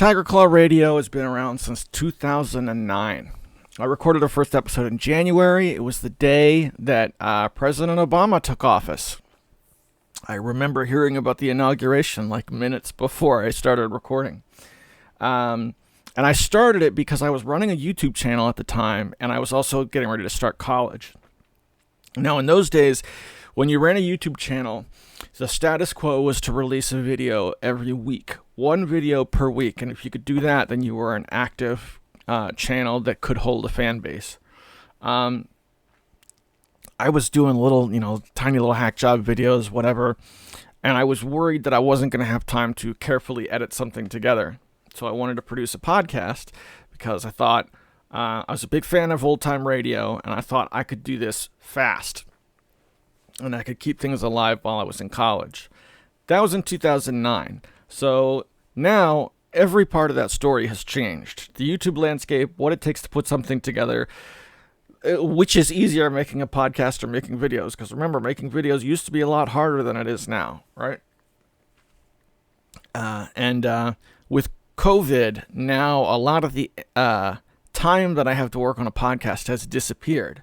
Tiger Claw Radio has been around since 2009. I recorded our first episode in January. It was the day that President Obama took office. I remember hearing about the inauguration like minutes before I started recording. And I started it because I was running a YouTube channel at the time, and I was also getting ready to start college. Now, in those days, when you ran a YouTube channel, the status quo was to release a video every week, one video per week. And if you could do that, then you were an active channel that could hold a fan base. I was doing little, tiny little hack job videos, whatever. And I was worried that I wasn't going to have time to carefully edit something together. So I wanted to produce a podcast because I thought I was a big fan of old time radio, and I thought I could do this fast. And I could keep things alive while I was in college. That was in 2009. So now every part of that story has changed. The YouTube landscape, what it takes to put something together, which is easier, making a podcast or making videos. Because remember, making videos used to be a lot harder than it is now, right? And with COVID, now a lot of the time that I have to work on a podcast has disappeared.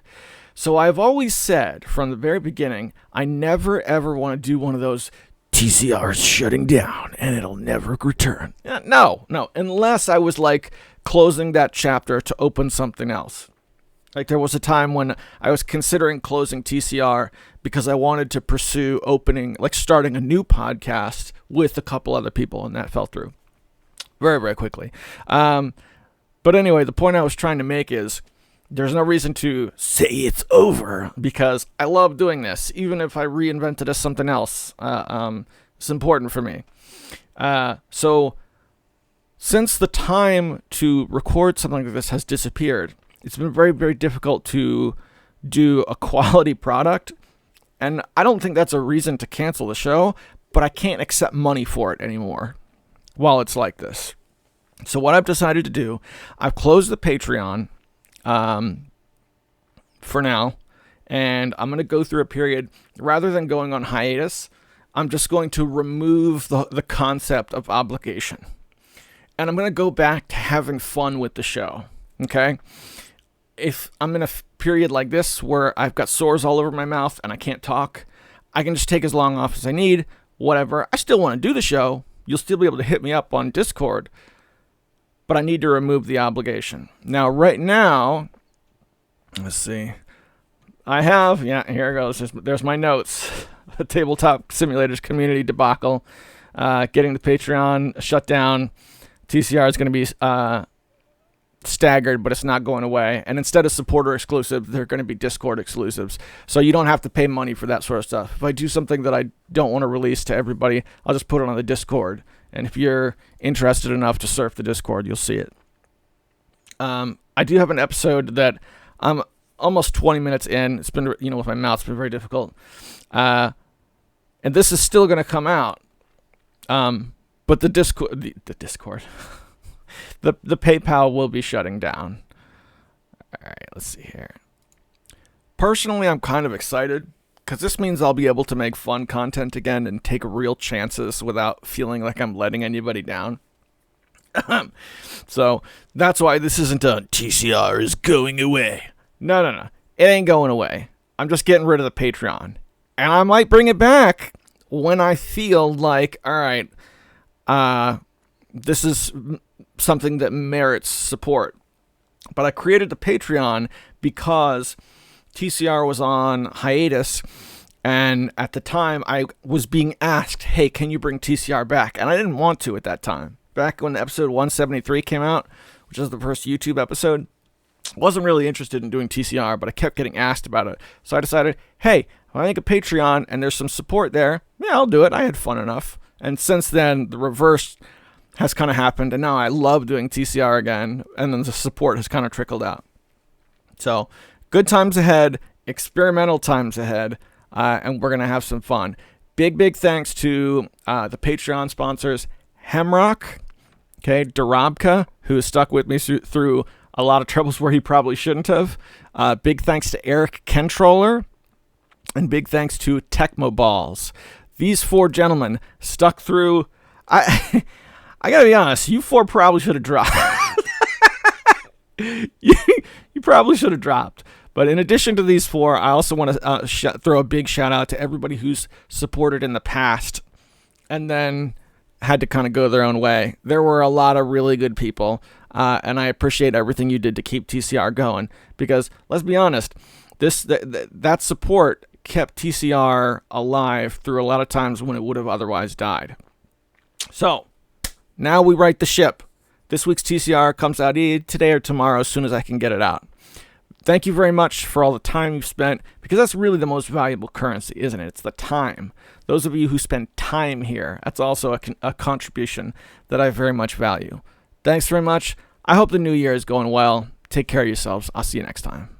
So I've always said from the very beginning, I never ever want to do one of those TCRs shutting down and it'll never return. No, unless I was like closing that chapter to open something else. Like there was a time when I was considering closing TCR because I wanted to pursue starting a new podcast with a couple other people, and that fell through very, very quickly. But anyway, the point I was trying to make is there's no reason to say it's over because I love doing this. Even if I reinvent it as something else, it's important for me. So since the time to record something like this has disappeared, it's been very, very difficult to do a quality product. And I don't think that's a reason to cancel the show, but I can't accept money for it anymore while it's like this. So what I've decided to do, I've closed the Patreon for now, and I'm going to go through a period, rather than going on hiatus, I'm just going to remove the concept of obligation. And I'm going to go back to having fun with the show, okay? If I'm in a period like this where I've got sores all over my mouth and I can't talk, I can just take as long off as I need, whatever. I still want to do the show. You'll still be able to hit me up on Discord, but I need to remove the obligation. Now, right now, let's see. Here it goes. There's my notes. The Tabletop Simulators community debacle. Getting the Patreon shut down. TCR is going to be staggered, but it's not going away. And instead of supporter exclusive, they're going to be Discord exclusives. So you don't have to pay money for that sort of stuff. If I do something that I don't want to release to everybody, I'll just put it on the Discord. And if you're interested enough to surf the Discord, you'll see it. I do have an episode that I'm almost 20 minutes in. It's been, with my mouth, it's been very difficult. And this is still going to come out. But the Discord, the Discord, the PayPal will be shutting down. All right, let's see here. Personally, I'm kind of excited, because this means I'll be able to make fun content again and take real chances without feeling like I'm letting anybody down. So that's why this isn't a TCR is going away. No. It ain't going away. I'm just getting rid of the Patreon. And I might bring it back when I feel like, all right, this is something that merits support. But I created the Patreon because TCR was on hiatus, and at the time I was being asked, hey, can you bring TCR back? And I didn't want to at that time. Back when episode 173 came out, which was the first YouTube episode, I wasn't really interested in doing TCR, but I kept getting asked about it. So I decided, hey, if I make a Patreon and there's some support there, yeah, I'll do it. I had fun enough. And since then, the reverse has kind of happened, and now I love doing TCR again, and then the support has kind of trickled out. So good times ahead, experimental times ahead, and we're going to have some fun. Big thanks to the Patreon sponsors, Hemrock, Darabka, who has stuck with me through a lot of troubles where he probably shouldn't have. Big thanks to Eric Kentroller, and big thanks to Tecmo Balls. These four gentlemen stuck through. I gotta be honest, you four probably should have dropped. you probably should have dropped. But in addition to these four, I also want to throw a big shout out to everybody who's supported in the past and then had to kind of go their own way. There were a lot of really good people, and I appreciate everything you did to keep TCR going. Because let's be honest, that support kept TCR alive through a lot of times when it would have otherwise died. So now we right the ship. This week's TCR comes out either today or tomorrow as soon as I can get it out. Thank you very much for all the time you've spent, because that's really the most valuable currency, isn't it? It's the time. Those of you who spend time here, that's also a contribution that I very much value. Thanks very much. I hope the new year is going well. Take care of yourselves. I'll see you next time.